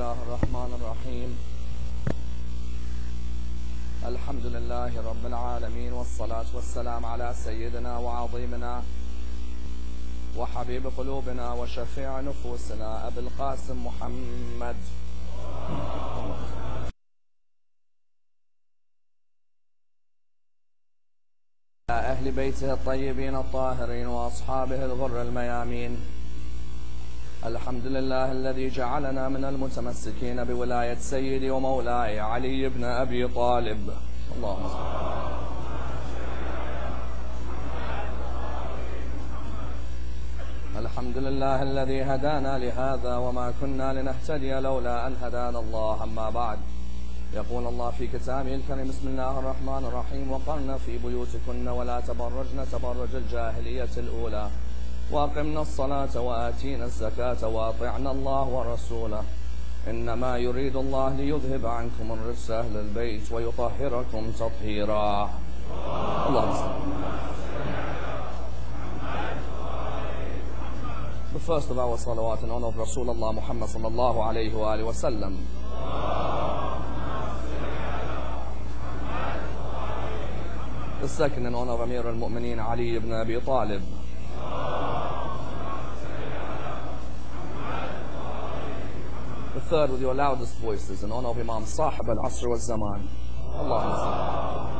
الله الرحمن الرحيم. الحمد لله رب العالمين، والصلاة والسلام على سيدنا وعظيمنا وحبيب قلوبنا وشفيع نفوسنا أبي القاسم محمد أهل بيته الطيبين الطاهرين وأصحابه الغر الميامين. الحمد لله الذي جعلنا من المتمسكين بولاية سيدي ومولاي علي بن أبي طالب. اللهم الحمد لله الذي هدانا لهذا وما كنا لنهتدي لولا أن هدانا الله. أما بعد، يقول الله في كتابه الكريم: بسم الله الرحمن الرحيم: وقرن في بيوتكن ولا تبرجن تبرج الجاهلية الأولى وأقمنا الصلاة وآتينا الزكاة وأطعنا الله ورسوله إنما يريد الله ليذهب عنكم الرجس أهل البيت ويطهركم تطهيرا. اللهم صل. The first of our salawat in honor of Rasulullah Muhammad sallallahu alayhi wa alihi wa sallam. The second in honor of Ammar al-Mu'mineen Ali ibn Abi Talib. The third with your loudest voices in honor of Imam Sahib al-Asr wal-Zaman. Allahumma salli.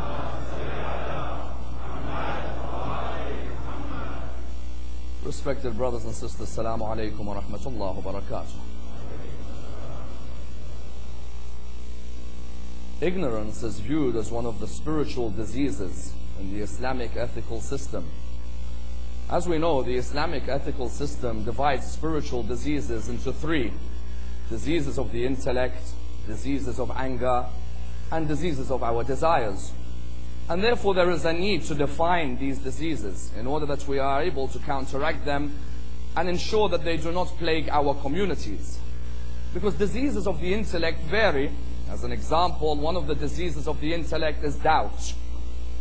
Respected brothers and sisters, Assalamu alaikum wa rahmatullahi wa barakatuh. Ignorance is viewed as one of the spiritual diseases in the Islamic ethical system. As we know, the Islamic ethical system divides spiritual diseases into three: diseases of the intellect, diseases of anger, and diseases of our desires. And therefore there is a need to define these diseases in order that we are able to counteract them and ensure that they do not plague our communities. Because diseases of the intellect vary. As an example, one of the diseases of the intellect is doubt.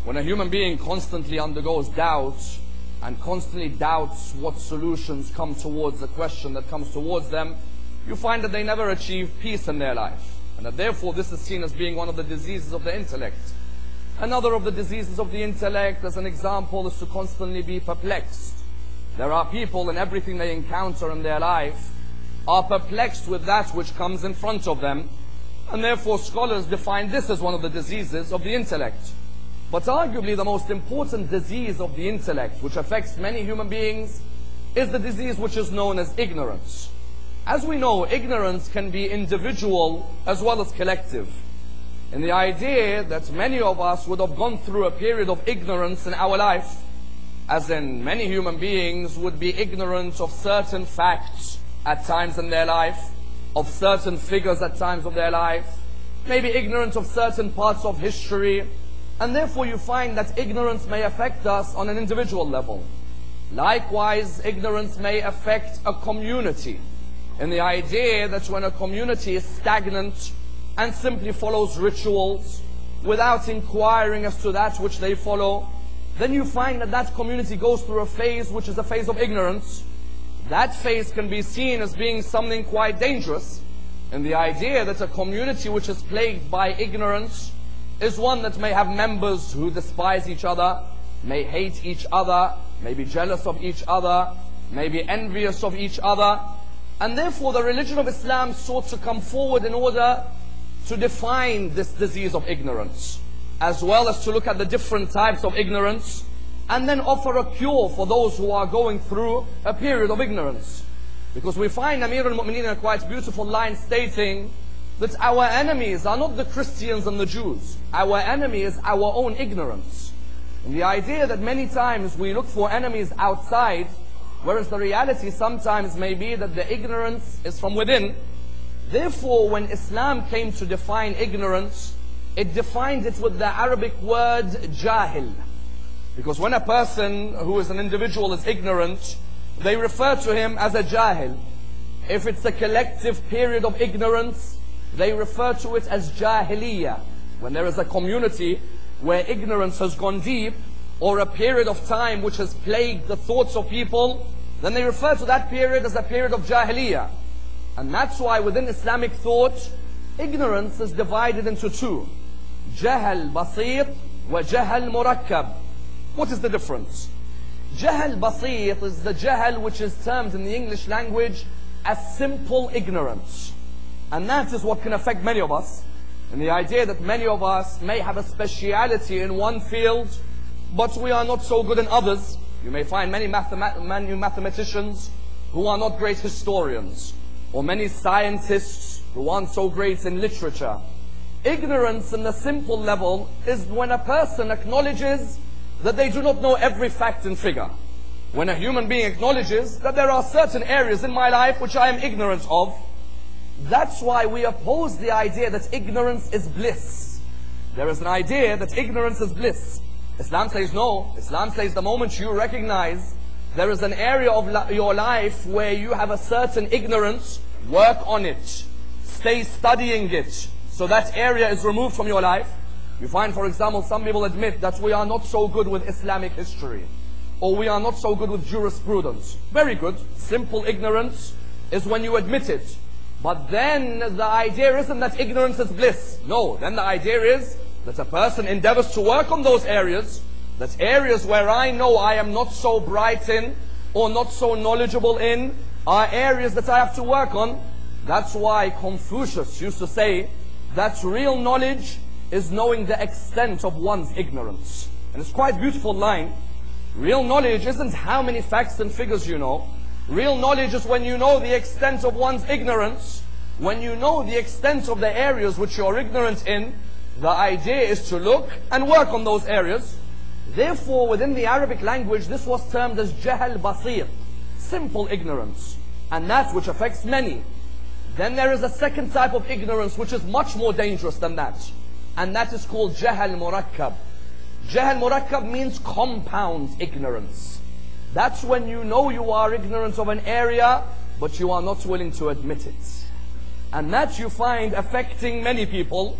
When a human being constantly undergoes doubt and constantly doubts what solutions come towards the question that comes towards them, you find that they never achieve peace in their life, and that therefore this is seen as being one of the diseases of the intellect. Another of the diseases of the intellect, as an example, is to constantly be perplexed. There are people, in everything they encounter in their life, are perplexed with that which comes in front of them, and therefore scholars define this as one of the diseases of the intellect. But arguably the most important disease of the intellect, which affects many human beings, is the disease which is known as ignorance. As we know, ignorance can be individual as well as collective. And the idea that many of us would have gone through a period of ignorance in our life, as in many human beings would be ignorant of certain facts at times in their life, of certain figures at times of their life, maybe ignorant of certain parts of history, and therefore you find that ignorance may affect us on an individual level. Likewise, ignorance may affect a community, in the idea that when a community is stagnant and simply follows rituals without inquiring as to that which they follow, then you find that that community goes through a phase which is a phase of ignorance. That phase can be seen as being something quite dangerous, and the idea that a community which is plagued by ignorance is one that may have members who despise each other, may hate each other, may be jealous of each other, may be envious of each other. And therefore the religion of Islam sought to come forward in order to define this disease of ignorance, as well as to look at the different types of ignorance, and then offer a cure for those who are going through a period of ignorance. Because we find Ammar al-Mu'mineen in a quite beautiful line stating that our enemies are not the Christians and the Jews. Our enemy is our own ignorance. And the idea that many times we look for enemies outside, whereas the reality sometimes may be that the ignorance is from within. Therefore, when Islam came to define ignorance, it defined it with the Arabic word jahil. Because when a person who is an individual is ignorant, they refer to him as a jahil. If it's a collective period of ignorance, they refer to it as jahiliyyah. When there is a community where ignorance has gone deep, or a period of time which has plagued the thoughts of people, then they refer to that period as a period of jahiliyyah. And that's why within Islamic thought, ignorance is divided into two. Jahal basit wa jahal murakkab. What is the difference? Jahal basit is the jahal which is termed in the English language as simple ignorance. And that is what can affect many of us. And the idea that many of us may have a speciality in one field, but we are not so good in others. You may find many mathematicians who are not great historians, or many scientists who aren't so great in literature. Ignorance in the simple level is when a person acknowledges that they do not know every fact and figure. When a human being acknowledges that there are certain areas in my life which I am ignorant of. That's why we oppose the idea that ignorance is bliss. There is an idea that ignorance is bliss. Islam says no. Islam says the moment you recognize there is an area of your life where you have a certain ignorance, work on it. Stay studying it. So that area is removed from your life. You find, for example, some people admit that we are not so good with Islamic history, or we are not so good with jurisprudence. Very good. Simple ignorance is when you admit it. But then the idea isn't that ignorance is bliss. No, then the idea is that a person endeavors to work on those areas, that areas where I know I am not so bright in, or not so knowledgeable in, are areas that I have to work on. That's why Confucius used to say that real knowledge is knowing the extent of one's ignorance. And it's quite a beautiful line. Real knowledge isn't how many facts and figures you know. Real knowledge is when you know the extent of one's ignorance. When you know the extent of the areas which you're ignorant in, the idea is to look and work on those areas. Therefore, within the Arabic language, this was termed as jahal basir, simple ignorance, and that which affects many. Then there is a second type of ignorance which is much more dangerous than that, and that is called jahal murakkab. Jahal murakkab means compound ignorance. That's when you know you are ignorant of an area, but you are not willing to admit it. And that you find affecting many people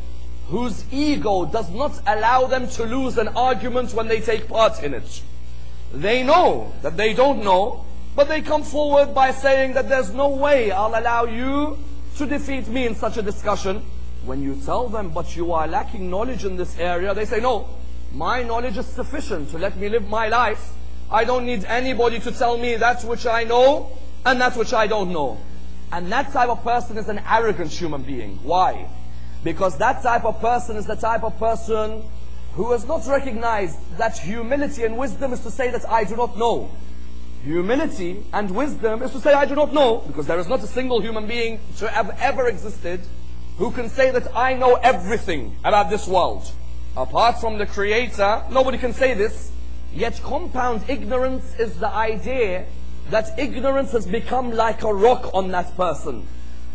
whose ego does not allow them to lose an argument when they take part in it. They know that they don't know, but they come forward by saying that there's no way I'll allow you to defeat me in such a discussion. When you tell them, but you are lacking knowledge in this area, they say, no, my knowledge is sufficient to let me live my life. I don't need anybody to tell me that which I know and that which I don't know. And that type of person is an arrogant human being. Why? Because that type of person is the type of person who has not recognized that humility and wisdom is to say that I do not know. Humility and wisdom is to say I do not know, because there is not a single human being to have ever existed who can say that I know everything about this world. Apart from the Creator, nobody can say this. Yet compound ignorance is the idea that ignorance has become like a rock on that person.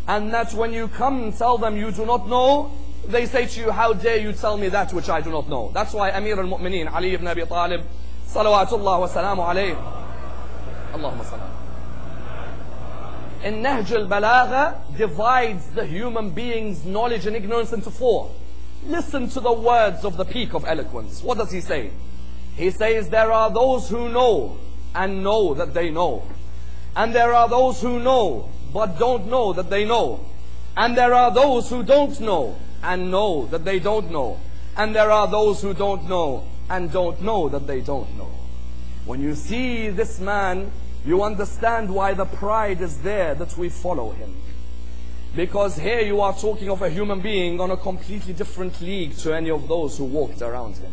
And that when you come and tell them you do not know, they say to you, how dare you tell me that which I do not know. That's why Amir al-Mu'mineen, Ali ibn Abi Talib, salawatullah wa salamu alayhi, Allahumma salam, in Nahj al-Balagha divides the human being's knowledge and ignorance into four. Listen to the words of the peak of eloquence. What does he say? He says, there are those who know and know that they know. And there are those who know but don't know that they know. And there are those who don't know and know that they don't know. And there are those who don't know and don't know that they don't know. When you see this man, you understand why the pride is there that we follow him. Because here you are talking of a human being on a completely different league to any of those who walked around him.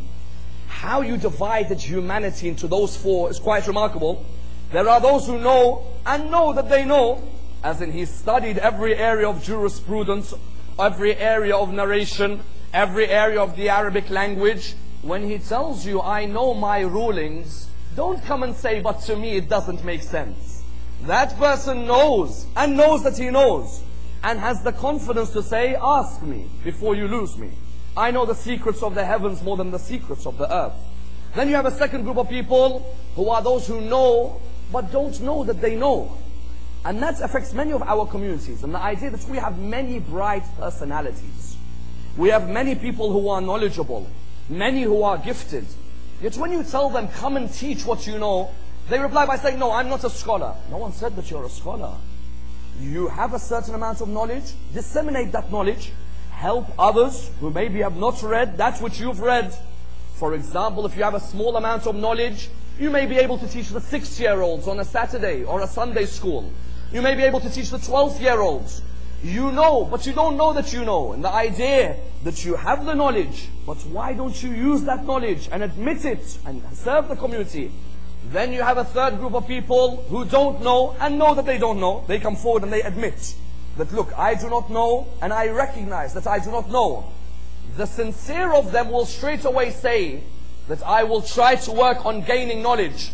How you divided humanity into those four is quite remarkable. There are those who know and know that they know, as in he studied every area of jurisprudence, every area of narration, every area of the Arabic language. When he tells you, I know my rulings, don't come and say, but to me it doesn't make sense. That person knows and knows that he knows, and has the confidence to say, ask me before you lose me. I know the secrets of the heavens more than the secrets of the earth. Then you have a second group of people who are those who know but don't know that they know. And that affects many of our communities. And the idea that we have many bright personalities. We have many people who are knowledgeable, many who are gifted. Yet when you tell them, come and teach what you know, they reply by saying, no, I'm not a scholar. No one said that you're a scholar. You have a certain amount of knowledge, disseminate that knowledge, help others who maybe have not read that which you've read. For example, if you have a small amount of knowledge, you may be able to teach the 6-year-olds on a Saturday or a Sunday school. You may be able to teach the 12-year-olds. You know, but you don't know that you know. And the idea that you have the knowledge, but why don't you use that knowledge and admit it and serve the community? Then you have a third group of people who don't know and know that they don't know. They come forward and they admit that, look, I do not know and I recognize that I do not know. The sincere of them will straight away say that I will try to work on gaining knowledge.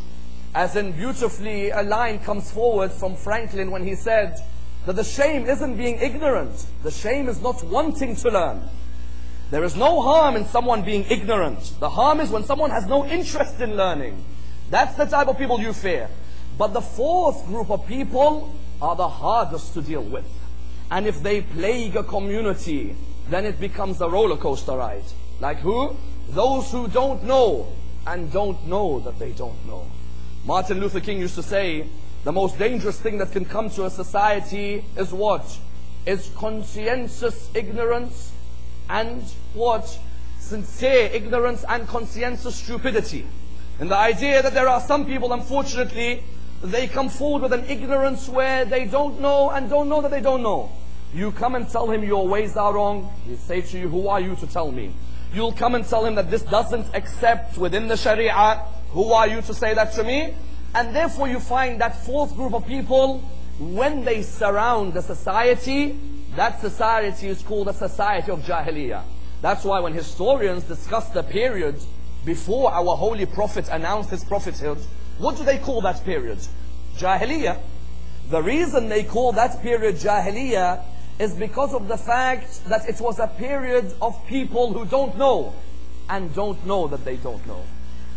As in beautifully a line comes forward from Franklin when he said that the shame isn't being ignorant. The shame is not wanting to learn. There is no harm in someone being ignorant. The harm is when someone has no interest in learning. That's the type of people you fear. But the fourth group of people are the hardest to deal with. And if they plague a community, then it becomes a roller coaster ride. Like who? Those who don't know and don't know that they don't know. Martin Luther King used to say, the most dangerous thing that can come to a society is what? Is conscientious ignorance and what? Sincere ignorance and conscientious stupidity. And the idea that there are some people, unfortunately, they come forward with an ignorance where they don't know and don't know that they don't know. You come and tell him your ways are wrong. He'll say to you, who are you to tell me? You'll come and tell him that this doesn't accept within the Sharia. Who are you to say that to me? And therefore you find that fourth group of people, when they surround the society, that society is called a society of Jahiliyyah. That's why when historians discuss the period before our holy prophet announced his prophethood, what do they call that period? Jahiliyyah. The reason they call that period Jahiliyyah is because of the fact that it was a period of people who don't know and don't know that they don't know.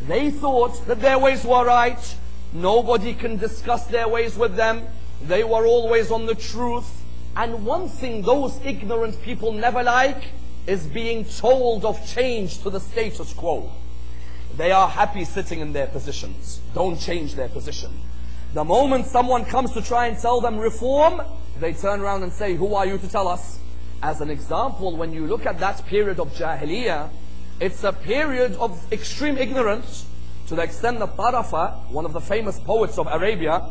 They thought that their ways were right. Nobody can discuss their ways with them. They were always on the truth. And one thing those ignorant people never like is being told of change to the status quo. They are happy sitting in their positions. Don't change their position. The moment someone comes to try and tell them reform, they turn around and say, who are you to tell us? As an example, when you look at that period of Jahiliyyah, it's a period of extreme ignorance, to the extent that Tarafa, one of the famous poets of Arabia,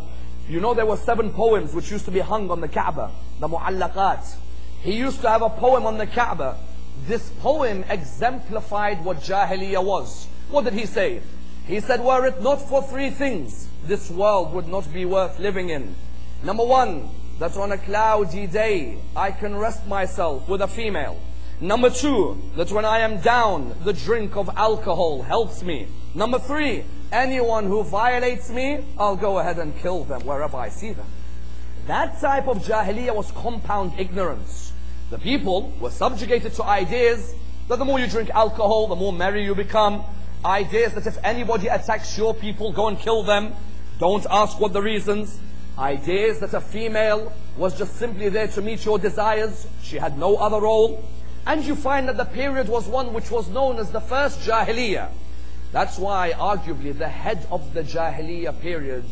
you know there were 7 poems which used to be hung on the Kaaba, the Mu'allaqat. He used to have a poem on the Kaaba. This poem exemplified what Jahiliyyah was. What did he say? He said, were it not for 3 things, this world would not be worth living in. Number 1, that on a cloudy day, I can rest myself with a female. Number 2, that when I am down, the drink of alcohol helps me. Number 3, anyone who violates me, I'll go ahead and kill them wherever I see them. That type of Jahiliyyah was compound ignorance. The people were subjugated to ideas that the more you drink alcohol, the more merry you become. Ideas that if anybody attacks your people, go and kill them. Don't ask what the reasons. Ideas that a female was just simply there to meet your desires. She had no other role. And you find that the period was one which was known as the first Jahiliyyah. That's why arguably the head of the Jahiliyyah period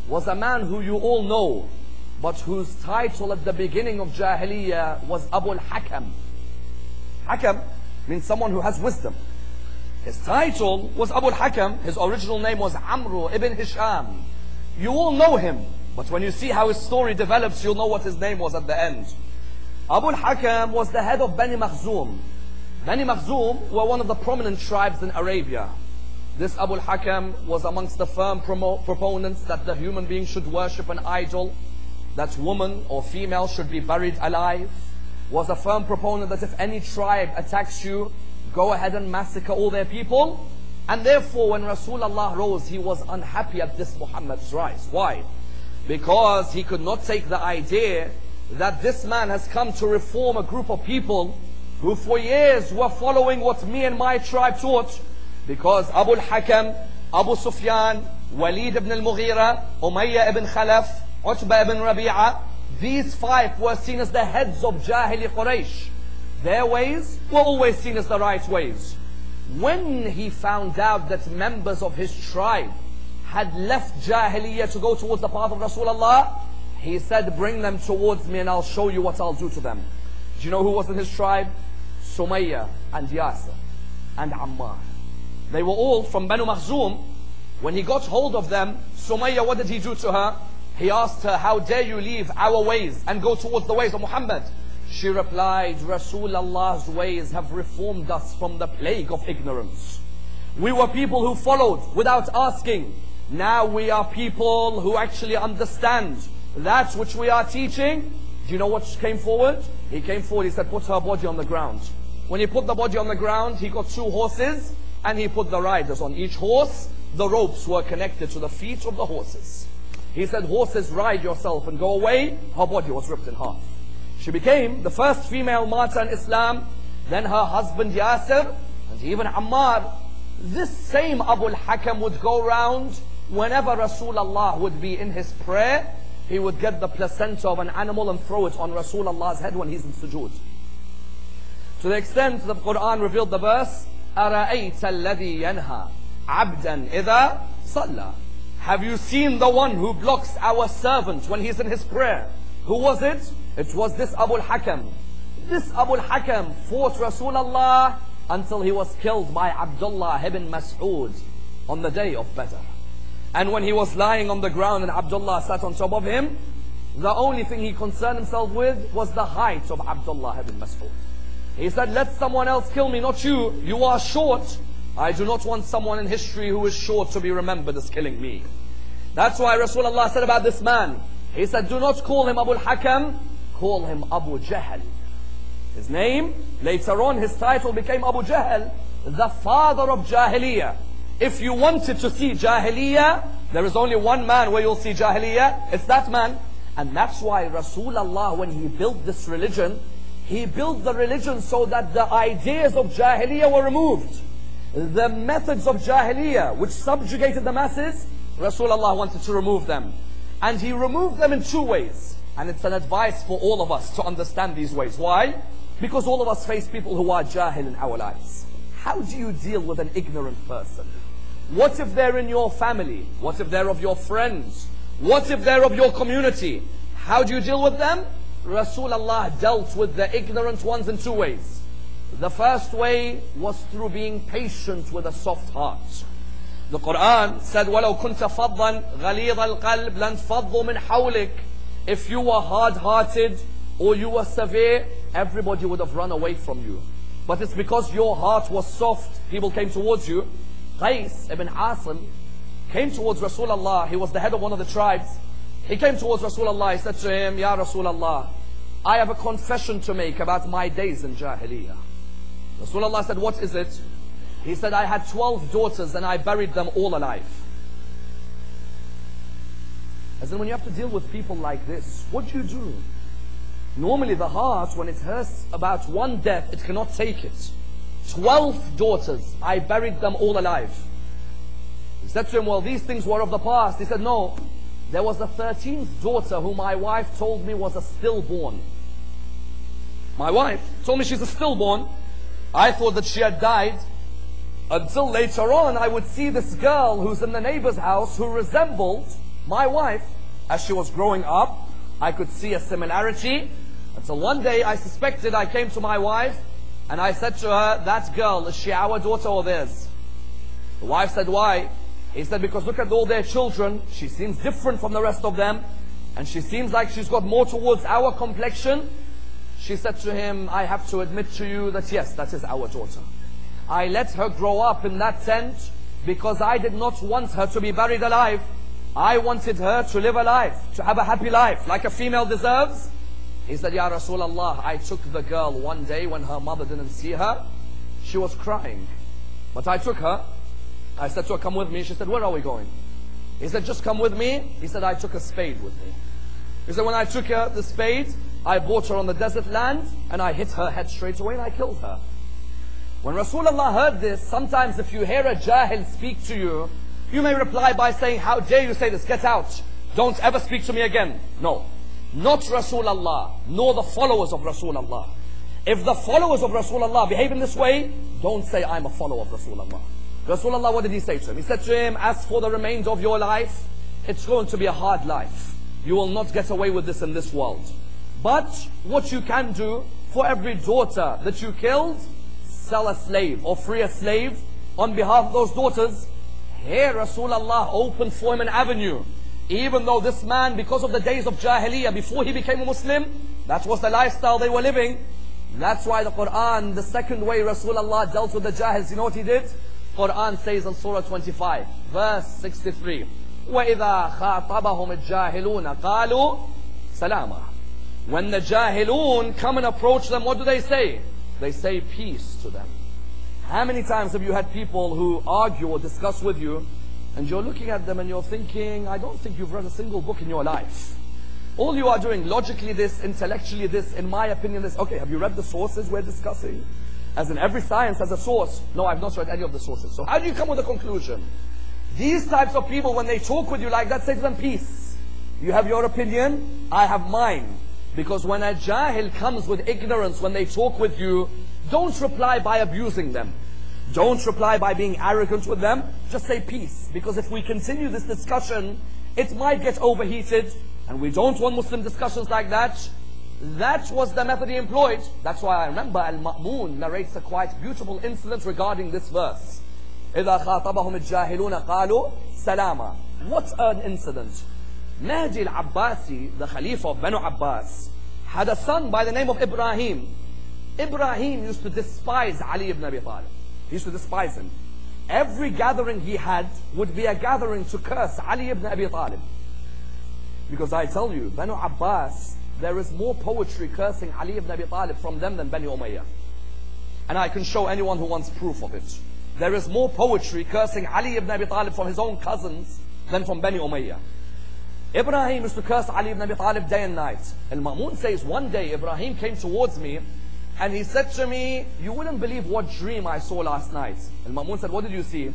was a man who you all know, but whose title at the beginning of Jahiliyyah was Abu al-Hakam. Hakam means someone who has wisdom. His title was Abu al-Hakam. His original name was Amr ibn Hisham. You all know him, but when you see how his story develops, you'll know what his name was at the end. Abu al-Hakam was the head of Bani Makhzum. Bani Makhzum were one of the prominent tribes in Arabia. This Abu al-Hakam was amongst the firm proponents that the human being should worship an idol, that woman or female should be buried alive, was a firm proponent that if any tribe attacks you, go ahead and massacre all their people. And therefore when Rasulullah rose, he was unhappy at this Muhammad's rise. Why? Because he could not take the idea that this man has come to reform a group of people who for years were following what me and my tribe taught. Because Abu al-Hakam, Abu Sufyan, Walid ibn al-Mughira, Umayyah ibn Khalaf, Utbah ibn Rabi'ah, these 5 were seen as the heads of Jahili Quraysh. Their ways were always seen as the right ways. When he found out that members of his tribe had left Jahiliyyah to go towards the path of Rasulullah, He said, bring them towards me and I'll show you what I'll do to them. Do you know who was in his tribe? Sumayya and Yasir and Ammar. They were all from Banu Makhzum. When he got hold of them, Sumayya, what did he do to her? He asked her, how dare you leave our ways and go towards the ways of Muhammad? She replied, Rasulullah's ways have reformed us from the plague of ignorance. We were people who followed without asking. Now we are people who actually understand that which we are teaching. Do you know what came forward? He came forward, he said, put her body on the ground. When he put the body on the ground, he got 2 horses and he put the riders on each horse. The ropes were connected to the feet of the horses. He said, horses, ride yourself and go away. Her body was ripped in half. She became the first female martyr in Islam. Then her husband Yasir and even Ammar. This same Abu al-Hakam would go around whenever Rasulullah would be in his prayer. He would get the placenta of an animal and throw it on Rasulullah's head when he's in sujood. To the extent that the Quran revealed the verse, أَرَأَيْتَ الَّذِي يَنْهَى عَبْدًا إِذَا صَلَّى. Have you seen the one who blocks our servant when he's in his prayer? Who was it? It was this Abu al-Hakam. This Abu al-Hakam fought Rasulullah until he was killed by Abdullah ibn Mas'ud on the day of Badr. And when he was lying on the ground and Abdullah sat on top of him, the only thing he concerned himself with was the height of Abdullah ibn Mas'ud. He said, let someone else kill me, not you. You are short. I do not want someone in history who is short to be remembered as killing me. That's why Rasulullah said about this man. He said, do not call him Abu al-Hakam, call him Abu Jahl. His name, later on his title became Abu Jahl, the father of Jahiliyyah. If you wanted to see Jahiliyyah, there is only one man where you'll see Jahiliyyah. It's that man. And that's why Rasulullah, when he built this religion, he built the religion so that the ideas of Jahiliyyah were removed. The methods of Jahiliyyah, which subjugated the masses, Rasulullah wanted to remove them. And he removed them in 2 ways. And it's an advice for all of us to understand these ways. Why? Because all of us face people who are jahil in our lives. How do you deal with an ignorant person? What if they're in your family? What if they're of your friends? What if they're of your community? How do you deal with them? Rasulullah dealt with the ignorant ones in 2 ways. The first way was through being patient with a soft heart. The Quran said, وَلَوْ كُنْتَ فَضًّا غَلِيظَ الْقَلْبِ لَانْفَضُّوا مِنْ حَوْلِكَ. If you were hard-hearted or you were severe, everybody would have run away from you. But it's because your heart was soft, people came towards you. Qais ibn Asim came towards Rasulullah. He was the head of one of the tribes. He came towards Rasulullah. He said to him, Ya Rasulullah, I have a confession to make about my days in Jahiliyyah. Rasulullah said, what is it? He said, I had 12 daughters and I buried them all alive. As in, when you have to deal with people like this, what do you do? Normally the heart, when it hurts about one death, it cannot take it. 12 daughters, I buried them all alive. He said to him, well, these things were of the past. He said, no, there was a 13th daughter who my wife told me was a stillborn. My wife told me she's a stillborn. I thought that she had died. Until later on, I would see this girl who's in the neighbor's house who resembled my wife. As she was growing up, I could see a similarity. Until one day I suspected, I came to my wife and I said to her, that girl, is she our daughter or theirs? The wife said, why? He said, because look at all their children. She seems different from the rest of them. And she seems like she's got more towards our complexion. She said to him, I have to admit to you that yes, that is our daughter. I let her grow up in that tent because I did not want her to be buried alive. I wanted her to live a life, to have a happy life, like a female deserves. He said, Ya Rasulullah, I took the girl one day when her mother didn't see her. She was crying. But I took her. I said to her, come with me. She said, where are we going? He said, just come with me. He said, I took a spade with me. He said, when I took her the spade, I brought her on the desert land and I hit her head straight away and I killed her. When Rasulullah heard this, sometimes if you hear a jahil speak to you, you may reply by saying, how dare you say this? Get out. Don't ever speak to me again. No. Not Rasulullah, nor the followers of Rasulullah. If the followers of Rasulullah behave in this way, don't say, I'm a follower of Rasulullah. Rasulullah, what did he say to him? He said to him, as for the remainder of your life, it's going to be a hard life. You will not get away with this in this world. But what you can do, for every daughter that you killed, sell a slave or free a slave on behalf of those daughters. Here Rasulullah opened for him an avenue. Even though this man, because of the days of Jahiliyyah, before he became a Muslim, that was the lifestyle they were living. That's why the Quran, the second way Rasulullah dealt with the Jahils, you know what he did? Quran says in Surah 25, verse 63, وَإِذَا خَاطَبَهُمُ الْجَاهِلُونَ قَالُوا سَلَامًا. When the Jahilun come and approach them, what do they say? They say peace to them. How many times have you had people who argue or discuss with you, and you're looking at them and you're thinking, I don't think you've read a single book in your life. All you are doing, logically this, intellectually this, in my opinion this. Okay, have you read the sources we're discussing? As in every science has a source. No, I've not read any of the sources. So how do you come with a conclusion? These types of people, when they talk with you like that, say to them, peace. You have your opinion, I have mine. Because when a jahil comes with ignorance, when they talk with you, don't reply by abusing them. Don't reply by being arrogant with them. Just say peace. Because if we continue this discussion, it might get overheated. And we don't want Muslim discussions like that. That was the method he employed. That's why I remember Al-Ma'mun narrates a quite beautiful incident regarding this verse. إِذَا خَاطَبَهُمُ الْجَاهِلُونَ قَالُوا سَلَامًا. What an incident. Mahdi al-Abbasi, the Khalifa of Banu Abbas, had a son by the name of Ibrahim. Ibrahim used to despise Ali ibn Abi Talib. He used to despise him. Every gathering he had would be a gathering to curse Ali ibn Abi Talib. Because I tell you, Banu Abbas, there is more poetry cursing Ali ibn Abi Talib from them than Bani Umayyah. And I can show anyone who wants proof of it. There is more poetry cursing Ali ibn Abi Talib from his own cousins than from Bani Umayyah. Ibrahim used to curse Ali ibn Abi Talib day and night. Al-Ma'mun says, one day Ibrahim came towards me and he said to me, you wouldn't believe what dream I saw last night. Al-Ma'mun said, what did you see?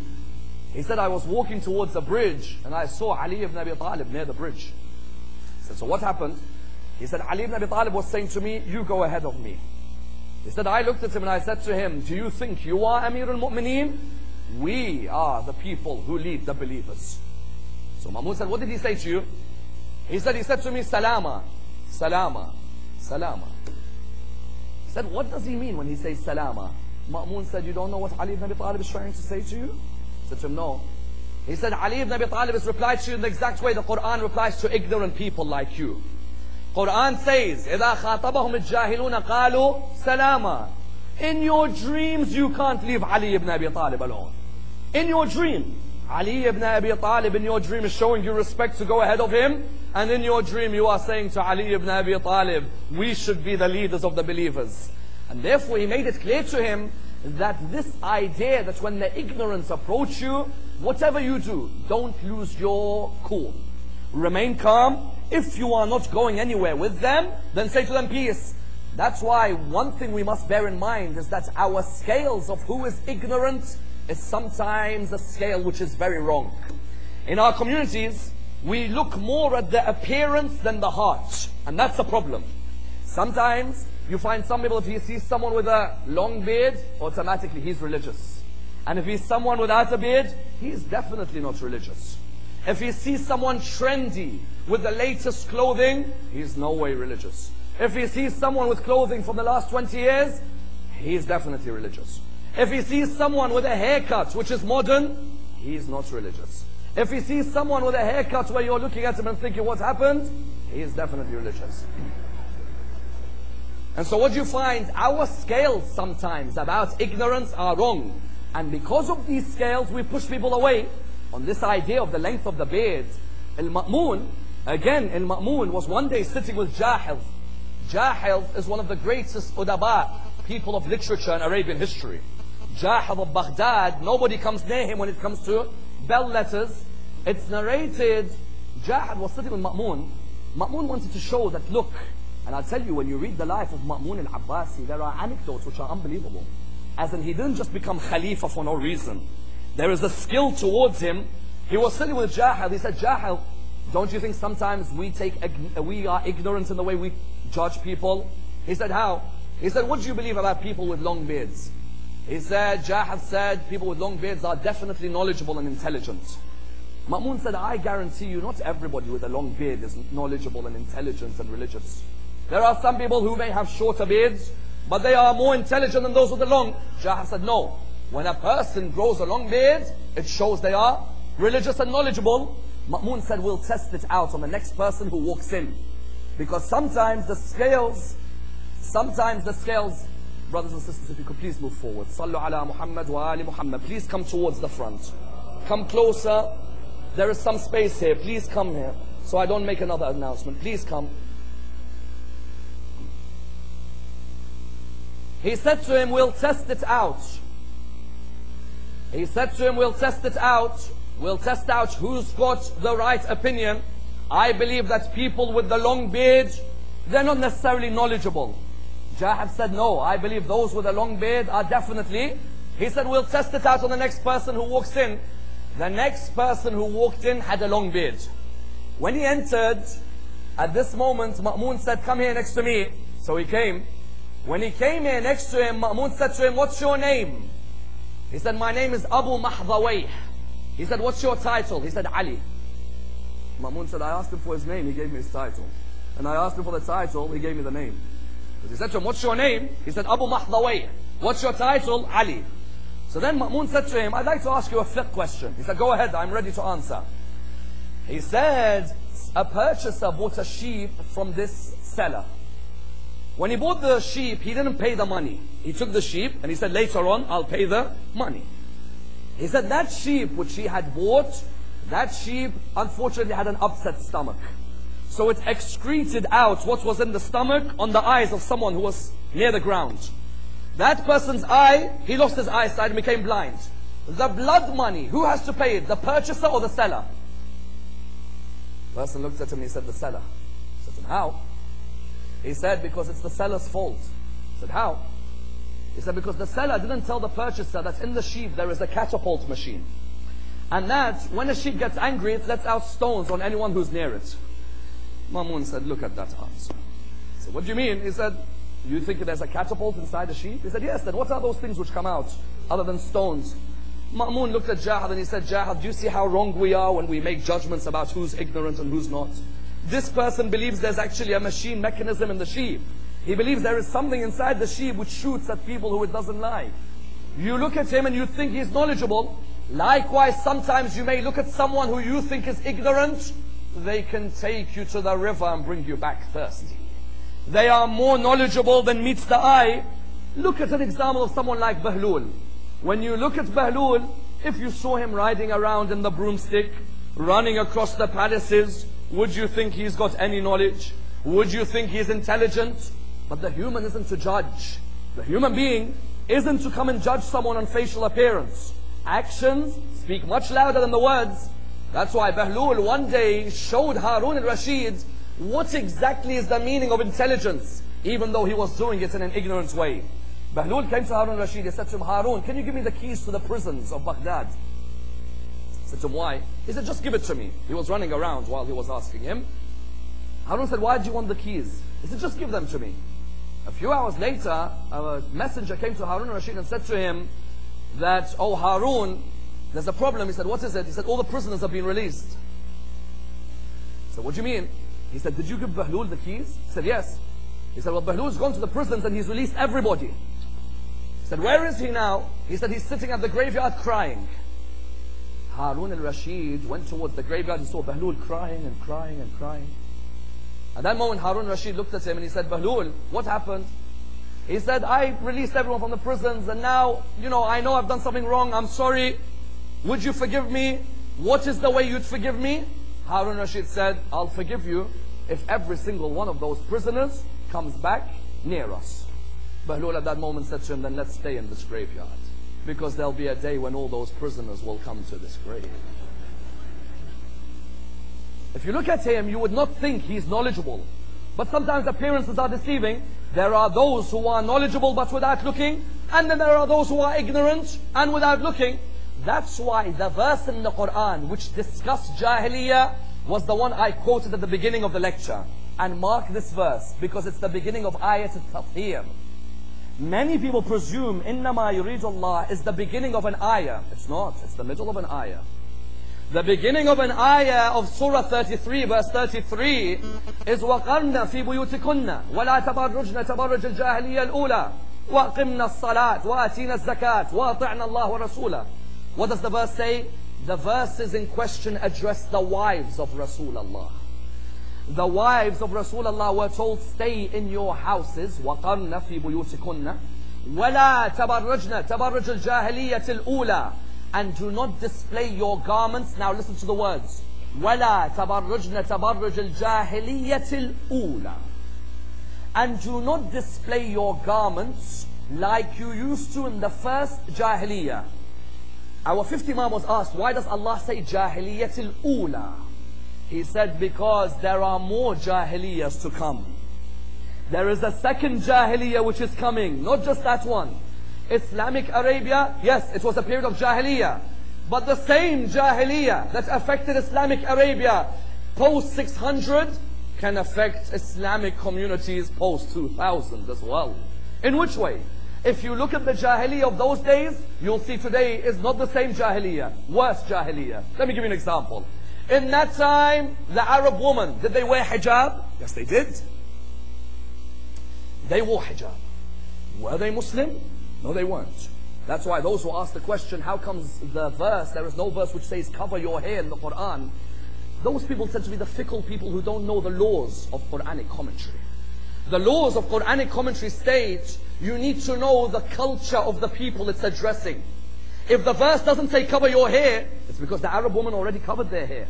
He said, I was walking towards a bridge and I saw Ali ibn Abi Talib near the bridge. He said, so what happened? He said, Ali ibn Abi Talib was saying to me, you go ahead of me. He said, I looked at him and I said to him, do you think you are Amir al-Mu'mineen? We are the people who lead the believers. So Ma'mun said, what did he say to you? He said to me, Salama, Salama, Salama. He said, what does he mean when he says Salama? Ma'mun said, you don't know what Ali ibn Abi Talib is trying to say to you? He said to him, no. He said, Ali ibn Abi Talib has replied to you in the exact way the Quran replies to ignorant people like you. Quran says, إِذَا خَاطَبَهُمُ الْجَاهِلُونَ قَالُوا سَلَامًا. In your dreams, you can't leave Ali ibn Abi Talib alone. In your dream, Ali ibn Abi Talib in your dream is showing you respect to go ahead of him. And in your dream, you are saying to Ali ibn Abi Talib, we should be the leaders of the believers. And therefore, he made it clear to him that this idea that when the ignorance approach you, whatever you do, don't lose your cool. Remain calm. If you are not going anywhere with them, then say to them peace. That's why one thing we must bear in mind is that our scales of who is ignorant is sometimes a scale which is very wrong. In our communities, we look more at the appearance than the heart. And that's a problem. Sometimes you find some people, if he sees someone with a long beard, automatically he's religious. And if he's someone without a beard, he's definitely not religious. If he sees someone trendy with the latest clothing, he's no way religious. If he sees someone with clothing from the last 20 years, he's definitely religious. If he sees someone with a haircut which is modern, he's not religious. If he sees someone with a haircut where you're looking at him and thinking, what happened? He is definitely religious. And so what you find, our scales sometimes about ignorance are wrong. And because of these scales, we push people away. On this idea of the length of the beard, Al-Ma'mun, again, Al-Ma'mun was one day sitting with Jahil. Jahil is one of the greatest udaba, people of literature in Arabian history. Jahil of Baghdad, nobody comes near him when it comes to bell letters. It's narrated, Jahil was sitting with Ma'mun. Ma'mun wanted to show that, look, and I'll tell you, when you read the life of Ma'mun al-Abbasi, there are anecdotes which are unbelievable. As in, he didn't just become Khalifa for no reason. There is a skill towards him. He was sitting with Jahil. He said, Jahil, don't you think sometimes we are ignorant in the way we judge people? He said, how? He said, what do you believe about people with long beards? He said, Jahil said, people with long beards are definitely knowledgeable and intelligent. Ma'mun said, I guarantee you, not everybody with a long beard is knowledgeable and intelligent and religious. There are some people who may have shorter beards, but they are more intelligent than those with the long. Jahab said, no. When a person grows a long beard, it shows they are religious and knowledgeable. Ma'mun said, we'll test it out on the next person who walks in. Because sometimes the scales, brothers and sisters, if you could please move forward. Sallu ala Muhammad wa ali Muhammad. Please come towards the front. Come closer. There is some space here. Please come here, so I don't make another announcement. Please come. He said to him, we'll test it out. He said to him, we'll test it out. We'll test out who's got the right opinion. I believe that people with the long beard, they're not necessarily knowledgeable. Jahab said, no, I believe those with a long beard are definitely. He said, we'll test it out on the next person who walks in. The next person who walked in had a long beard. When he entered, at this moment, Ma'mun said, come here next to me. So he came. When he came here next to him, Ma'mun said to him, what's your name? He said, my name is Abu Mahdawayh. He said, what's your title? He said, Ali. Ma'mun said, I asked him for his name, he gave me his title. And I asked him for the title, he gave me the name. He said to him, what's your name? He said, Abu Mahdawayh. What's your title? Ali. So then Ma'mun said to him, I'd like to ask you a fiqh question. He said, go ahead, I'm ready to answer. He said, a purchaser bought a sheep from this seller. When he bought the sheep, he didn't pay the money. He took the sheep and he said, later on, I'll pay the money. He said that sheep which he had bought, that sheep unfortunately had an upset stomach. So it excreted out what was in the stomach on the eyes of someone who was near the ground. That person's eye, he lost his eyesight and became blind. The blood money, who has to pay it? The purchaser or the seller? The person looked at him and he said, the seller. He said to him, how? He said, because it's the seller's fault. He said, how? He said, because the seller didn't tell the purchaser that in the sheep there is a catapult machine. And that, when a sheep gets angry, it lets out stones on anyone who's near it. Ma'mun said, look at that answer. He said, what do you mean? He said, you think there's a catapult inside a sheep? He said, yes. Then what are those things which come out other than stones? Ma'mun looked at Jahad and he said, Jahad, do you see how wrong we are when we make judgments about who's ignorant and who's not? This person believes there's actually a machine mechanism in the sheep. He believes there is something inside the sheep which shoots at people who it doesn't like. You look at him and you think he's knowledgeable. Likewise, sometimes you may look at someone who you think is ignorant. They can take you to the river and bring you back thirsty. They are more knowledgeable than meets the eye. Look at an example of someone like Bahlul. When you look at Bahlul, if you saw him riding around in the broomstick, running across the palaces, would you think he's got any knowledge? Would you think he's intelligent? But the human isn't to judge. The human being isn't to come and judge someone on facial appearance. Actions speak much louder than the words. That's why Bahlul one day showed Harun al-Rashid what exactly is the meaning of intelligence, even though he was doing it in an ignorant way. Bahlul came to Harun al-Rashid. He said to him, Harun, can you give me the keys to the prisons of Baghdad? He said to him, why? He said, just give it to me. He was running around while he was asking him. Harun said, why do you want the keys? He said, just give them to me. A few hours later, a messenger came to Harun al-Rashid and said to him that, oh Harun, there's a problem. He said, what is it? He said, all the prisoners have been released. He said, what do you mean? He said, did you give Bahlul the keys? He said, yes. He said, well, Bahlul's gone to the prisons and he's released everybody. He said, where is he now? He said, he's sitting at the graveyard crying. Harun al-Rashid went towards the graveyard and saw Bahlul crying and crying and crying. At that moment, Harun al-Rashid looked at him and he said, Bahlul, what happened? He said, I released everyone from the prisons and now, I know I've done something wrong. I'm sorry. Would you forgive me? What is the way you'd forgive me? Harun al-Rashid said, I'll forgive you if every single one of those prisoners comes back near us. Bahlul at that moment said to him, then let's stay in this graveyard, because there'll be a day when all those prisoners will come to this grave. If you look at him, you would not think he's knowledgeable. But sometimes appearances are deceiving. There are those who are knowledgeable but without looking, and then there are those who are ignorant and without looking. That's why the verse in the Quran which discussed Jahiliyyah was the one I quoted at the beginning of the lecture. And mark this verse, because it's the beginning of Ayat al-Tathir. Many people presume إِنَّمَا يُرِيدُ اللَّهِ is the beginning of an ayah. It's not. It's the middle of an ayah. The beginning of an ayah of Surah 33, verse 33 is وَقَرْنَ فِي بُيُوتِكُنَّ وَلَا تَبَرُّجْنَ تَبَرُّجَ الْجَاهِلِيَّةِ الْأُولَى وَأَقِمْنَا الصَّلَاةَ وَآتِينَا الزَّكَاةَ وَأَطِعْنَا اللَّهَ وَرَسُولَهُ. What does the verse say? The verses in question address the wives of Rasulullah. The wives of Rasulullah were told, stay in your houses. وَقَرْنَ فِي بُيُوتِكُنَّ وَلَا تَبَرُّجْنَ تَبَرُّجَ الْجَاهِلِيَّةِ الْأُولَى. And do not display your garments. Now listen to the words. وَلَا تَبَرُّجْنَ تَبَرُّجَ الْجَاهِلِيَّةِ الْأُولَى. And do not display your garments like you used to in the first Jahiliyyah. Our fifth Imam was asked, why does Allah say Jahiliyyat al-Ula? He said, because there are more Jahiliyyahs to come. There is a second Jahiliyyah which is coming, not just that one. Islamic Arabia, yes, it was a period of Jahiliyyah. But the same Jahiliyyah that affected Islamic Arabia post 600 can affect Islamic communities post 2000 as well. In which way? If you look at the Jahiliyyah of those days, you'll see today is not the same Jahiliyyah, worse Jahiliyyah. Let me give you an example. In that time, the Arab woman, did they wear hijab? Yes, they did. They wore hijab. Were they Muslim? No, they weren't. That's why those who ask the question, how comes the verse, there is no verse which says cover your hair in the Quran? Those people tend to be the fickle people who don't know the laws of Quranic commentary. The laws of Quranic commentary state you need to know the culture of the people it's addressing. If the verse doesn't say cover your hair, it's because the Arab woman already covered their hair.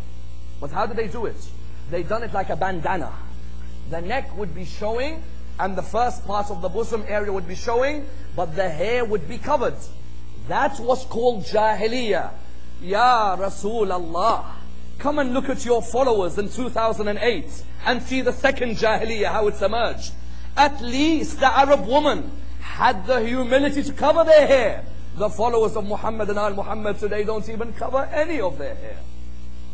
But how did they do it? They done it like a bandana. The neck would be showing and the first part of the bosom area would be showing, but the hair would be covered. That was called Jahiliyyah. Ya Rasulullah, come and look at your followers in 2008 and see the second Jahiliyyah, how it's emerged. At least the Arab woman had the humility to cover their hair. The followers of Muhammad and al-Muhammad today don't even cover any of their hair.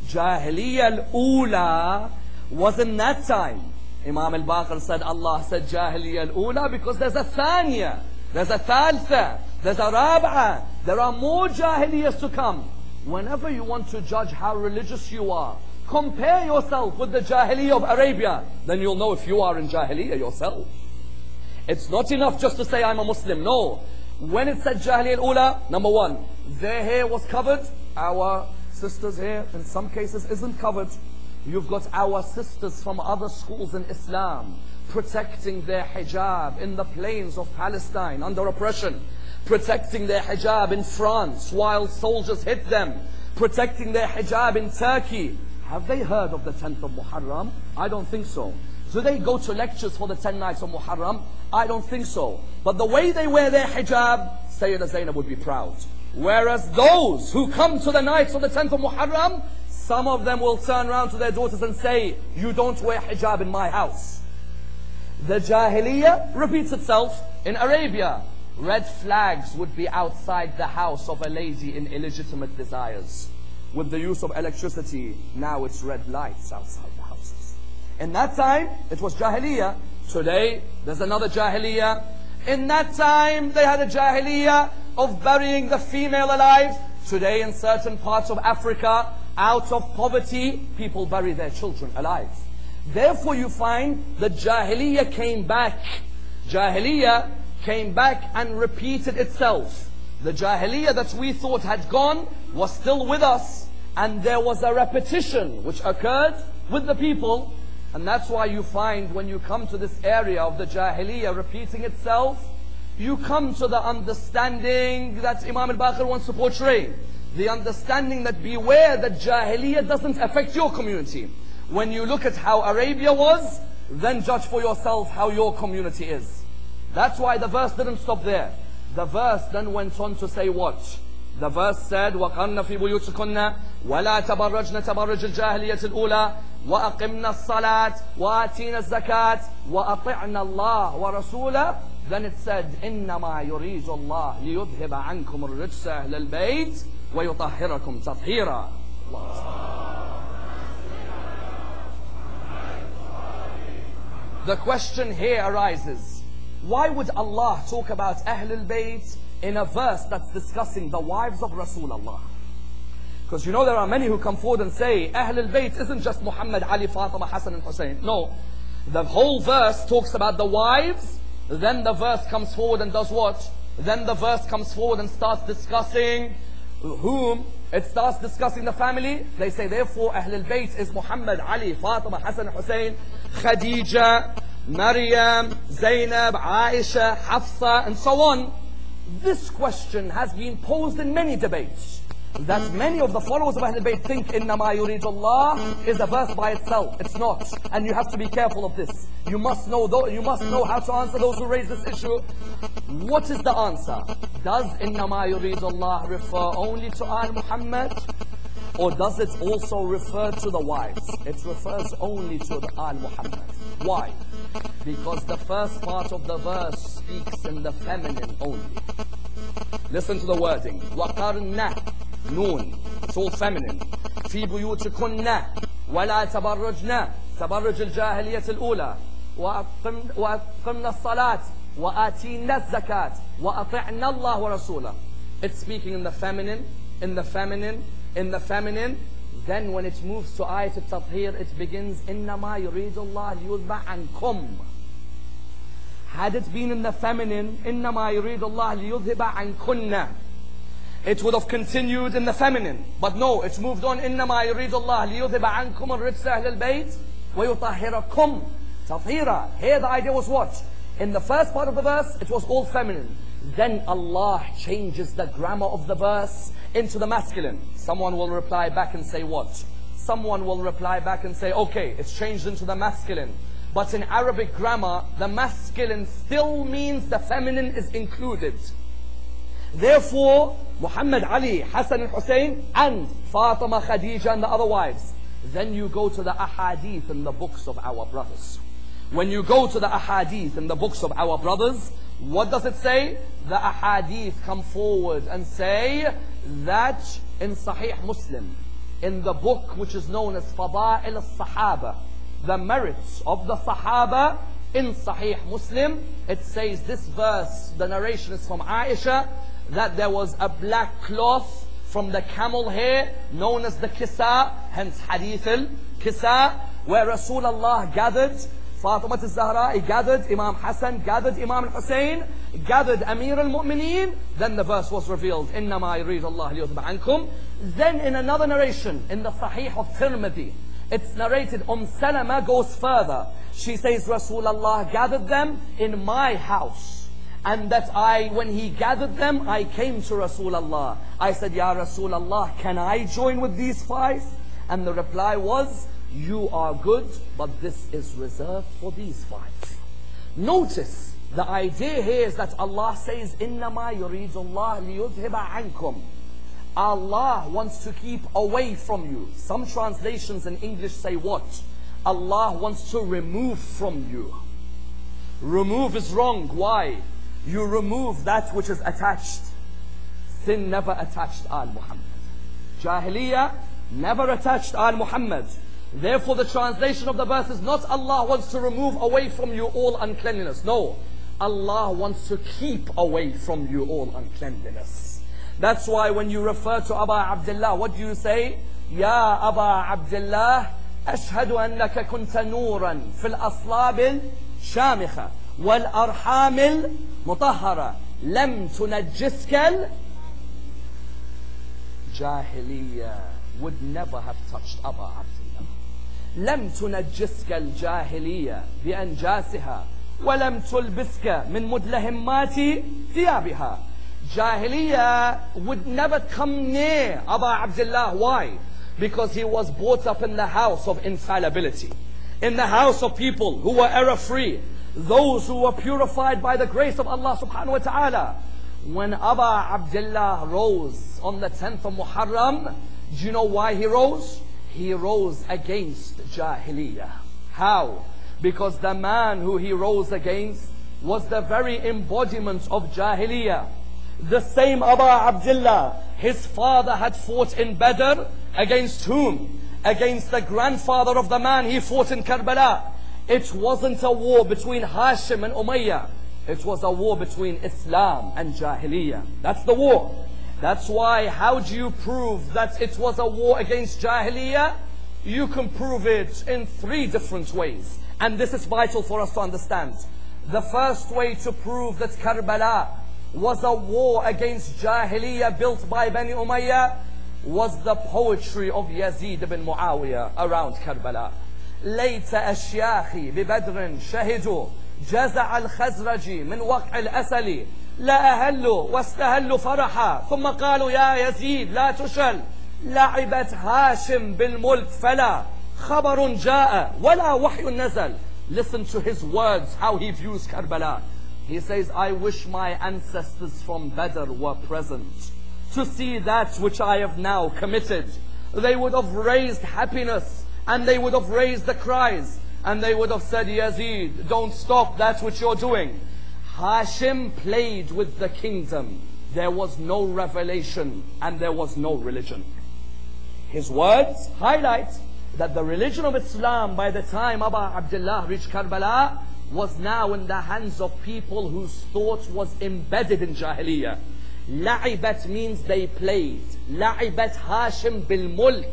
Jahiliyyah al-Ula was in that time. Imam al-Baqir said, Allah said Jahiliyyah al-Ula because there's a Thaniya, there's a Thalitha, there's a Rab'a. There are more Jahiliyyahs to come. Whenever you want to judge how religious you are, compare yourself with the Jahiliyyah of Arabia. Then you'll know if you are in Jahiliyyah yourself. It's not enough just to say I'm a Muslim. No. When it said Jahiliyyah al-Ula, number one, their hair was covered. Our sisters' hair in some cases isn't covered. You've got our sisters from other schools in Islam protecting their hijab in the plains of Palestine under oppression, protecting their hijab in France while soldiers hit them, protecting their hijab in Turkey. Have they heard of the 10th of Muharram? I don't think so. Do they go to lectures for the 10 nights of Muharram? I don't think so. But the way they wear their hijab, Sayyida Zainab would be proud. Whereas those who come to the nights of the 10th of Muharram, some of them will turn around to their daughters and say, you don't wear hijab in my house. The Jahiliyyah repeats itself in Arabia. Red flags would be outside the house of a lady in illegitimate desires. With the use of electricity, now it's red lights outside the houses. In that time, it was Jahiliyyah. Today, there's another Jahiliyyah. In that time, they had a Jahiliyyah of burying the female alive. Today, in certain parts of Africa, out of poverty, people bury their children alive. Therefore, you find the Jahiliyyah came back. Jahiliyyah came back and repeated itself. The Jahiliyyah that we thought had gone was still with us. And there was a repetition which occurred with the people. And that's why you find when you come to this area of the Jahiliyyah repeating itself, you come to the understanding that Imam al-Baqir wants to portray. The understanding that beware that Jahiliyyah doesn't affect your community. When you look at how Arabia was, then judge for yourself how your community is. That's why the verse didn't stop there. The verse then went on to say what? The verse said, وَقَرْنَ فِي بُيُوتِكُنَّ وَلَا تَبَرَّجْنَ تَبَرُّجَ الْجَاهِلِيَّةِ الْأُولَى وَأَقِمْنَا الصَّلَاةَ وَآتِينَا الزَّكَاةَ وَأَطِعْنَا اللَّهَ وَرَسُولَهُ. Then it said, إِنَّمَا يُرِيدُ اللَّهُ لِيُذْهِبَ عَنْكُمُ الرِّجْسَ أَهْلَ الْبَيْتِ وَيُطَهِّرَكُمْ تَطْهِيرًا. The question here arises, why would Allah talk about Ahlul Bayt in a verse that's discussing the wives of Rasulullah? Because you know there are many who come forward and say, Ahl al-Bayt isn't just Muhammad, Ali, Fatima, Hassan and Hussein. No. The whole verse talks about the wives, then the verse comes forward and does what? Then the verse comes forward and starts discussing whom? It starts discussing the family. They say, therefore, Ahl al-Bayt is Muhammad, Ali, Fatima, Hassan, Hussein, Khadija, Maryam, Zainab, Aisha, Hafsa, and so on. This question has been posed in many debates. That many of the followers of Ahl al-Bayt think إِنَّمَا يُرِيدُ اللَّهِ is a verse by itself. It's not. And you have to be careful of this. You must know how to answer those who raise this issue. What is the answer? Does إِنَّمَا يُرِيدُ اللَّهِ refer only to Al Muhammad? Or does it also refer to the wives? It refers only to the Al Muhammad. Why? Because the first part of the verse speaks in the feminine only. Listen to the wording. وَقَرْنَ Noon. It's all feminine. في بيوتكن ولا تبرجن تبرج الجاهلية الأولى وأقمنا الصلاة وآتينا الزكاة وأطعنا الله ورسوله. It's speaking in the feminine, in the feminine, in the feminine. Then when it moves to ayat al-tathhir, it begins إنما يريد الله ليذهب عنكم. Had it been in the feminine, إنما يريد الله ليذهب عنكن, it would have continued in the feminine. But no, it's moved on. إنما يريد الله ليذهب عنكم الرجس أهل البيت ويطهركم تطهيرا. Here the idea was what? In the first part of the verse, it was all feminine. Then Allah changes the grammar of the verse into the masculine. Someone will reply back and say what? Someone will reply back and say, okay, it's changed into the masculine. But in Arabic grammar, the masculine still means the feminine is included. Therefore, Muhammad, Ali, Hassan and Hussein, and Fatima, Khadija and the other wives. Then you go to the ahadith in the books of our brothers. When you go to the ahadith in the books of our brothers, what does it say? The ahadith come forward and say that in Sahih Muslim, in the book which is known as Fada'il al-Sahaba, the merits of the Sahaba, in Sahih Muslim, it says this verse, the narration is from Aisha, that there was a black cloth from the camel hair known as the kisa, hence hadith al-kisa, where Rasulullah gathered Fatima al-Zahra, he gathered Imam Hassan, gathered Imam al-Hussein, gathered Amir al-Mu'mineen. Then the verse was revealed, إِنَّمَا يُرِيدُ اللَّهِ لِيُذْهِبَ عَنْكُمْ. Then in another narration, in the Sahih of Tirmidhi, it's narrated, Salama goes further. She says, Rasulullah gathered them in my house. And that when he gathered them, I came to Rasulullah. I said, Ya Rasulullah, can I join with these 5? And the reply was, you are good, but this is reserved for these 5. Notice, the idea here is that Allah says, إِنَّمَا يُرِيدُ اللَّهِ لِيُذْهِبَ عَنْكُمْ. Allah wants to keep away from you. Some translations in English say what? Allah wants to remove from you. Remove is wrong. Why? You remove that which is attached. Sin never attached Al Muhammad. Jahiliyyah never attached Al Muhammad. Therefore the translation of the verse is not Allah wants to remove away from you all uncleanliness. No. Allah wants to keep away from you all uncleanliness. That's why when you refer to Aba Abdullah, what do you say? Ya Aba Abdullah, ashhadu annaka kunta nuran fil aslab al-shamikha wal arham al-mutahhara lam tunajjiska. Jahiliyyah would never have touched Aba Abdullah. لم تنجسك الجاهلية بأنجاسها ولم تلبسك من مدلهمات ثيابها. Jahiliyyah would never come near Aba Abdullah. Why? Because he was brought up in the house of infallibility, in the house of people who were error-free, those who were purified by the grace of Allah subhanahu wa ta'ala. When Aba Abdullah rose on the 10th of Muharram, do you know why he rose? He rose against Jahiliyyah. How? Because the man who he rose against was the very embodiment of Jahiliyyah. The same Aba Abdullah, his father had fought in Badr against whom? Against the grandfather of the man he fought in Karbala. It wasn't a war between Hashim and Umayyah. It was a war between Islam and Jahiliyyah. That's the war. That's why, how do you prove that it was a war against Jahiliyyah? You can prove it in 3 different ways. And this is vital for us to understand. The first way to prove that Karbala was a war against Jahiliyyah built by Bani Umayyah was the poetry of Yazid ibn Muawiyah around Karbala. ليت أشياخي ببدر شهدوا جزع الخزرج من وقع الأسل لا أهلوا واستهلوا فرحا ثم قالوا يا يزيد لا تشل لعبت هاشم بالملك فلا خبر جاء ولا وحي نزل. Listen to his words, how he views Karbala. He says, I wish my ancestors from Badr were present to see that which I have now committed. They would have raised happiness and they would have raised the cries and they would have said, Yazid, don't stop that which you're doing. Hashim played with the kingdom. There was no revelation and there was no religion. His words highlight that the religion of Islam by the time Abu Abdullah reached Karbala was now in the hands of people whose thought was embedded in Jahiliyyah. La'ibat means they played. La'ibat Hashim bil mulk.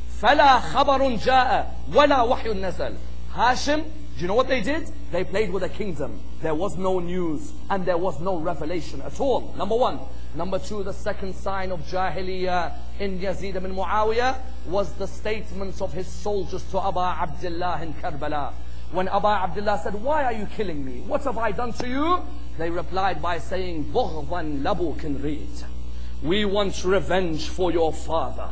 Fala khabarun ja'a wala wahyun nazal. Hashim, do you know what they did? They played with a kingdom. There was no news and there was no revelation at all. Number 1. Number 2, the second sign of Jahiliyyah in Yazid ibn Muawiyah was the statements of his soldiers to Abu Abdullah in Karbala. When Abu Abdullah said, why are you killing me? What have I done to you? They replied by saying, Bughdan labukin reed. We want revenge for your father.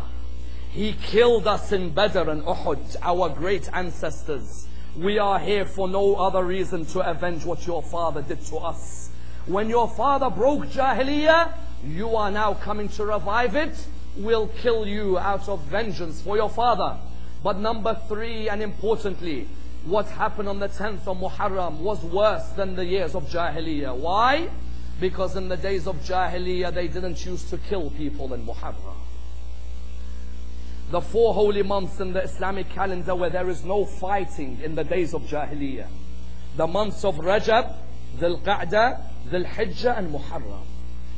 He killed us in Badr and Uhud, our great ancestors. We are here for no other reason to avenge what your father did to us. When your father broke Jahiliyyah, you are now coming to revive it. We'll kill you out of vengeance for your father. But number 3, and importantly, what happened on the 10th of Muharram was worse than the years of Jahiliyyah. Why? Because in the days of Jahiliyyah, they didn't choose to kill people in Muharram. The 4 holy months in the Islamic calendar where there is no fighting in the days of Jahiliyyah. The months of Rajab, Dhul Qa'dah, Dhul Hijjah and Muharram.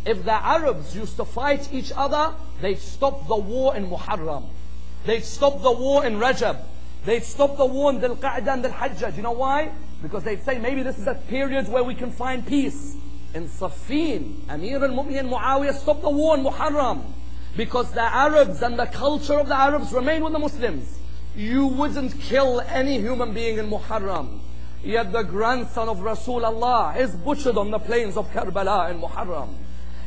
If the Arabs used to fight each other, they'd stop the war in Muharram. They'd stop the war in Rajab. They'd stop the war in Dhul Qa'dah and Dhul Hijjah. Do you know why? Because they'd say maybe this is a period where we can find peace. In Saffin, Amir al-Mu'minin Muawiyah stopped the war in Muharram. Because the Arabs and the culture of the Arabs remain with the Muslims. You wouldn't kill any human being in Muharram. Yet the grandson of Rasulullah is butchered on the plains of Karbala in Muharram.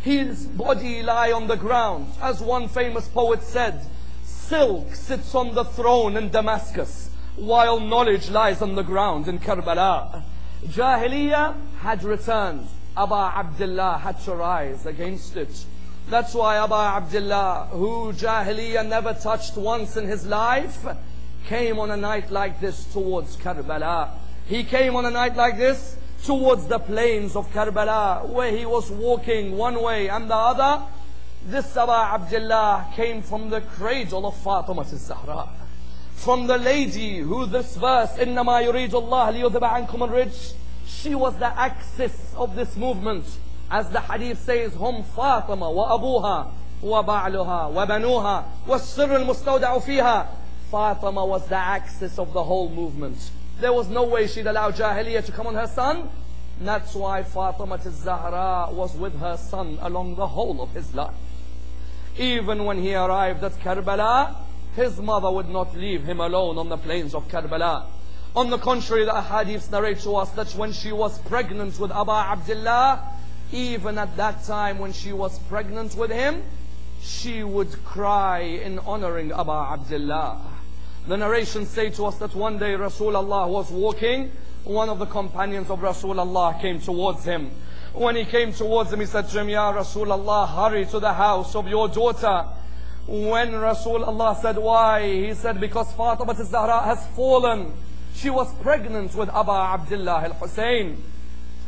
His body lie on the ground. As one famous poet said, silk sits on the throne in Damascus, while knowledge lies on the ground in Karbala. Jahiliyyah had returned. Abu Abdullah had to rise against it. That's why Abu Abdullah, who Jahiliyyah never touched once in his life, came on a night like this towards Karbala. He came on a night like this towards the plains of Karbala, where he was walking one way and the other. This Abu Abdullah came from the cradle of Fatima al-Zahra, from the lady who this verse, إِنَّمَا يُرِيدُ اللَّهُ لِيُذْهِبَ عَنْكُمُ الرِّجْسَ, she was the axis of this movement. As the hadith says, هم فاطمة وأبوها وبعلها وبنوها والسر المستودع فيها. Fatima was the axis of the whole movement. There was no way she'd allow Jahiliyyah to come on her son. And that's why Fatima al-Zahra was with her son along the whole of his life. Even when he arrived at Karbala, his mother would not leave him alone on the plains of Karbala. On the contrary, the hadiths narrate to us that when she was pregnant with Abu Abdullah, even at that time when she was pregnant with him, she would cry in honoring Abu Abdullah. The narrations say to us that one day Rasulullah was walking. One of the companions of Rasulullah came towards him. When he came towards him, he said to him, Ya Rasulullah, hurry to the house of your daughter. When Rasulullah said, why? He said, because Fatima al-Zahra has fallen. She was pregnant with Abu Abdullah al-Hussein.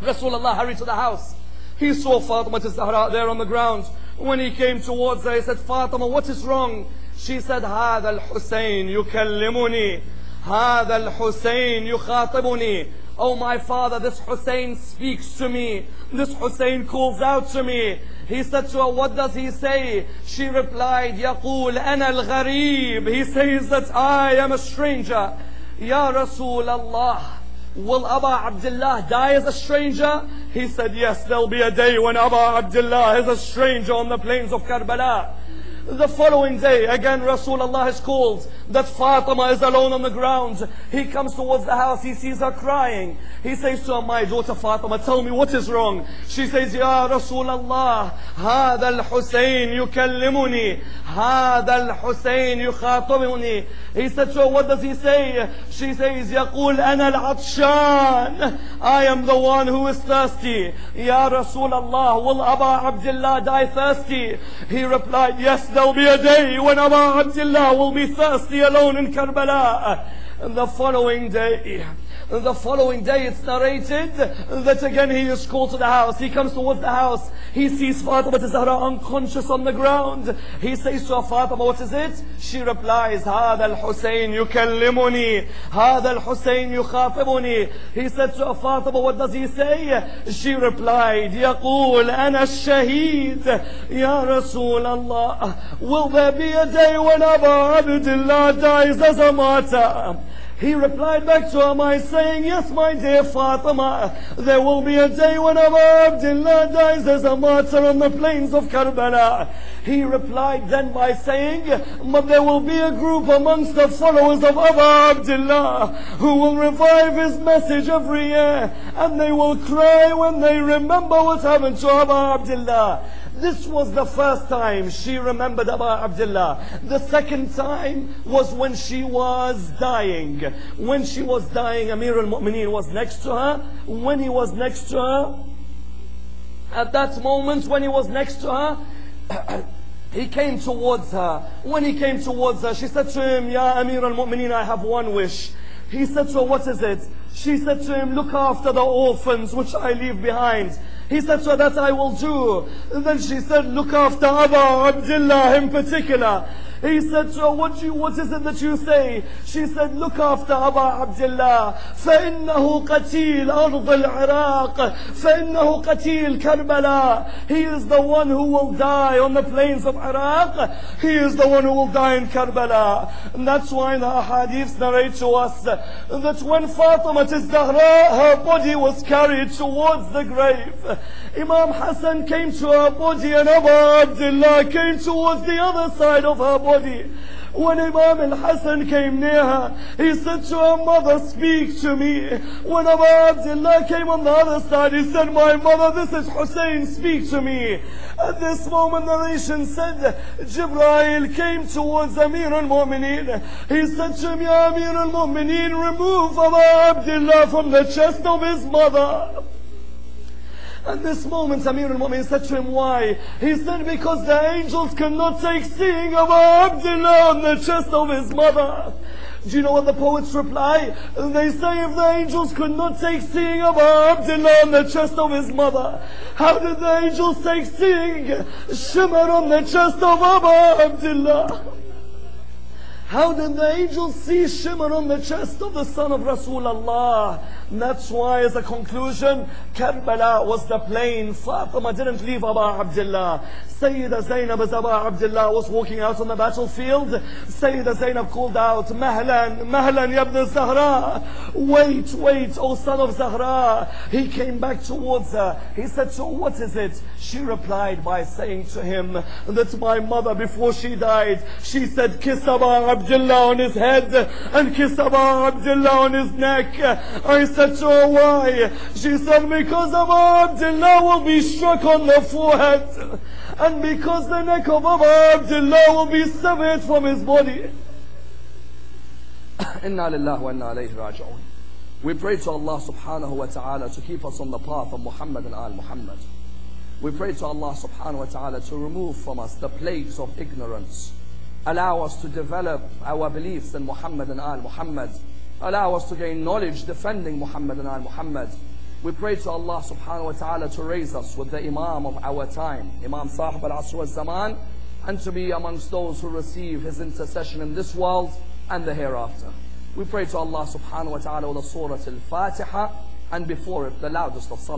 Rasulullah hurried to the house. He saw Fatima al-Zahra there on the ground. When he came towards her, he said, Fatima, what is wrong? She said, هذا الحسين يكلمني. هذا الحسين يخاطبني. Oh my father, this Hussein speaks to me. This Hussein calls out to me. He said to her, what does he say? She replied, يقول أنا الغريب. He says that I am a stranger. Ya Rasulullah, will Abu Abdullah die as a stranger? He said, yes, there'll be a day when Abu Abdullah is a stranger on the plains of Karbala. The following day, again Rasulullah is called, that Fatima is alone on the ground. He comes towards the house, he sees her crying. He says to her, my daughter Fatima, tell me what is wrong. She says, Ya Rasulullah, هذا الحسين يكلمني, هذا الحسين يخاطبني. He said to her, what does he say? She says, يقول أنا العطشان, I am the one who is thirsty. Ya Rasulullah, will Abu Abdullah die thirsty? He replied, yes, there will be a day when Abu Abdullah will be thirsty alone in Karbala. And the following day it's narrated that again he is called to the house. He comes towards the house. He sees Fatima Zahra unconscious on the ground. He says to her, Fatima, what is it? She replies, هذا الحسين يكلمني, هذا الحسين يخاطبني. He said to her, Fatima, what does he say? She replied, يقول أنا الشهيد. Ya Rasulullah, will there be a day when Abu Abdullah dies as a martyr? He replied back to her by saying, yes, my dear Fatima, there will be a day when Abu Abdullah dies as a martyr on the plains of Karbala. He replied then by saying, but there will be a group amongst the followers of Abu Abdullah who will revive his message every year, and they will cry when they remember what happened to Abu Abdullah. This was the first time she remembered Abu Abdullah. The second time was when she was dying. When she was dying, Amir al-Mu'mineen was next to her. When he was next to her, at that moment when he was next to her, he came towards her. When he came towards her, she said to him, Ya Amir al-Mu'mineen, I have one wish. He said to her, what is it? She said to him, look after the orphans which I leave behind. He said to her, that I will do. And then she said, look after Abu Abdullah in particular. He said to her, what is it that you say? She said, look after Abu Abdullah. فَإِنَّهُ قَتِيلَ أَرْضِ الْعِرَاقِ فَإِنَّهُ قَتِيلَ كَرْبَلَا. He is the one who will die on the plains of Iraq. He is the one who will die in Karbala. And that's why the ahadiths narrate to us that when Fatima Zahra, her body was carried towards the grave, Imam Hassan came to her body and Abu Abdullah came towards the other side of her body. When Imam al-Hassan came near her, he said to her, mother, speak to me. When Abu Abdullah came on the other side, he said, my mother, this is Hussein, speak to me. At this moment, the narration said, Jibreel came towards Amir al-Mu'mineen. He said to him, Ya Amir al-Mu'mineen, remove Abu Abdullah from the chest of his mother. At this moment, Amir al-Mu'mineen said to him, why? He said, because the angels cannot take seeing Abu Abdullah on the chest of his mother. Do you know what the poets reply? They say, if the angels could not take seeing Abu Abdullah on the chest of his mother, how did the angels take seeing shimmer on the chest of Abu Abdullah? How did the angels see shimmer on the chest of the son of Rasulullah? That's why, as a conclusion, Karbala was the plain. Fatima didn't leave Abu Abdullah. Sayyida Zainab, as Abu Abdullah was walking out on the battlefield, Sayyida Zainab called out, Mahlan, Mahlan, ya ibn Zahra. Wait, wait, O son of Zahra. He came back towards her. He said to her, what is it? She replied by saying to him that my mother, before she died, she said, kiss Abu Abdullah on his head and kiss Abu Abdullah on his neck. I said to her, why? She said, because Abu Abdullah will be struck on the forehead, and because the neck of Abu Abdullah will be severed from his body. Inna lillahi wa inna ilayhi raji'un. We pray to Allah subhanahu wa ta'ala to keep us on the path of Muhammad and Al Muhammad. We pray to Allah subhanahu wa ta'ala to remove from us the plagues of ignorance. Allow us to develop our beliefs in Muhammad and Al Muhammad. Allow us to gain knowledge defending Muhammad and Al Muhammad. We pray to Allah subhanahu wa ta'ala to raise us with the Imam of our time, Imam Sahib al-Asr wal-Zaman, and to be amongst those who receive his intercession in this world and the hereafter. We pray to Allah subhanahu wa ta'ala with the Surah Al-Fatiha, and before it the loudest of salah.